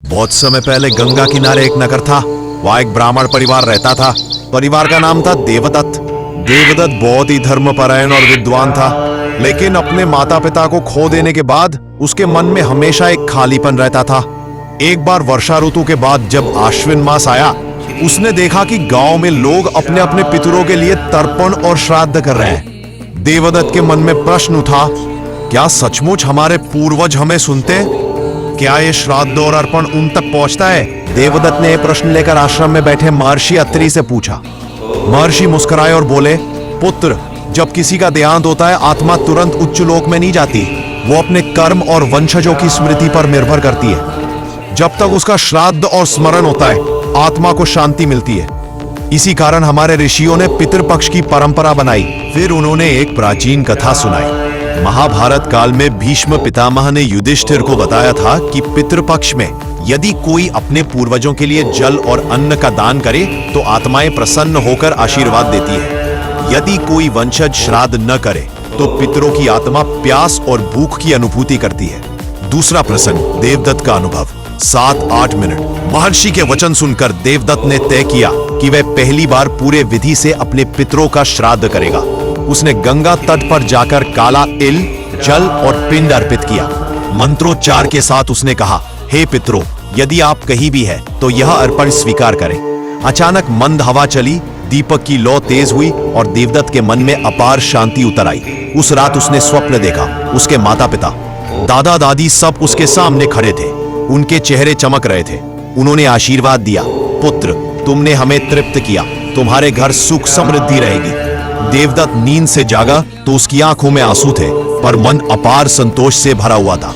बहुत समय पहले गंगा किनारे एक नगर था। वहाँ एक ब्राह्मण परिवार रहता था। परिवार का नाम था देवदत्त। देवदत्त बहुत ही धर्मपरायण और विद्वान था, लेकिन अपने माता पिता को खो देने के बाद उसके मन में हमेशा एक खालीपन रहता था। एक बार वर्षा ऋतु के बाद जब आश्विन मास आया, उसने देखा कि गांव में लोग अपने अपने पितरों के लिए तर्पण और श्राद्ध कर रहे हैं। देवदत्त के मन में प्रश्न उठा, क्या सचमुच हमारे पूर्वज हमें सुनते? क्या ये श्राद्ध और अर्पण उन तक पहुंचता है? देवदत्त ने यह प्रश्न लेकर आश्रम में बैठे महर्षि अत्रि से पूछा। महर्षि मुस्कुराए और बोले, पुत्र, जब किसी का देहांत होता है, आत्मा तुरंत उच्च लोक में नहीं जाती। वो अपने कर्म और वंशजों की स्मृति पर निर्भर करती है। जब तक उसका श्राद्ध और स्मरण होता है, आत्मा को शांति मिलती है। इसी कारण हमारे ऋषियों ने पितृपक्ष की परंपरा बनाई। फिर उन्होंने एक प्राचीन कथा सुनाई। महाभारत काल में भीष्म पितामह ने युधिष्ठिर को बताया था कि पितृपक्ष में यदि कोई अपने पूर्वजों के लिए जल और अन्न का दान करे तो आत्माएं प्रसन्न होकर आशीर्वाद देती है। यदि कोई वंशज श्राद्ध न करे तो पितरों की आत्मा प्यास और भूख की अनुभूति करती है। दूसरा प्रसंग, देवदत्त का अनुभव। 7-8 मिनट। महर्षि के वचन सुनकर देवदत्त ने तय किया कि वह पहली बार पूरे विधि से अपने पितरों का श्राद्ध करेगा। उसने गंगा तट पर जाकर काला तिल, जल और पिंड अर्पित किया। मंत्रोच्चार के साथ उसने कहा, हे पितरों, यदि आप कहीं भी है तो यह अर्पण स्वीकार करें। अचानक मंद हवा चली, दीपक की लौ तेज हुई और देवदत्त के मन में अपार शांति उतर आई। उस रात उसने स्वप्न देखा। उसके माता पिता, दादा दादी सब उसके सामने खड़े थे। उनके चेहरे चमक रहे थे। उन्होंने आशीर्वाद दिया, पुत्र, तुमने हमें तृप्त किया, तुम्हारे घर सुख समृद्धि रहेगी। देवदत्त नींद से जागा तो उसकी आंखों में आंसू थे, पर मन अपार संतोष से भरा हुआ था।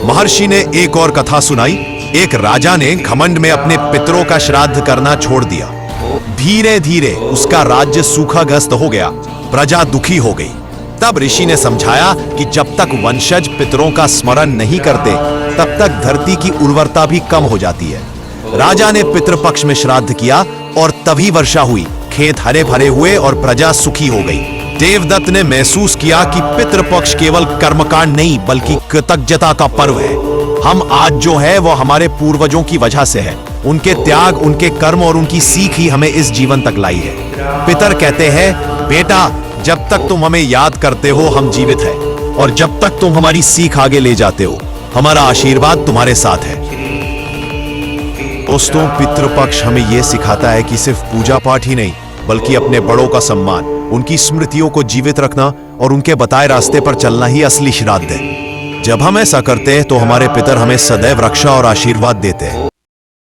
महर्षि ने एक और कथा सुनाई। एक राजा ने घमंड में अपने पितरों का श्राद्ध करना छोड़ दिया। धीरे धीरे उसका राज्य सूखाग्रस्त हो गया, प्रजा दुखी हो गई। तब ऋषि ने समझाया कि जब तक वंशज पितरों का स्मरण नहीं करते, तब तक धरती की उर्वरता भी कम हो जाती है। राजा ने पितृपक्ष में श्राद्ध किया और तभी वर्षा हुई, खेत हरे भरे हुए और प्रजा सुखी हो गई। देवदत्त ने महसूस किया कि पितृपक्ष केवल कर्मकांड नहीं बल्कि कृतज्ञता का पर्व है। हम आज जो है वो हमारे पूर्वजों की वजह से है। उनके त्याग, उनके कर्म और उनकी सीख ही हमें इस जीवन तक लाई है। पितर कहते हैं, बेटा, जब तक तुम हमें याद करते हो हम जीवित हैं, और जब तक तुम हमारी सीख आगे ले जाते हो, हमारा आशीर्वाद तुम्हारे साथ है। दोस्तों, पितृपक्ष हमें यह सिखाता है कि सिर्फ पूजा पाठ ही नहीं बल्कि अपने बड़ों का सम्मान, उनकी स्मृतियों को जीवित रखना और उनके बताए रास्ते पर चलना ही असली श्राद्ध है। जब हम ऐसा करते हैं तो हमारे पितर हमें सदैव रक्षा और आशीर्वाद देते हैं।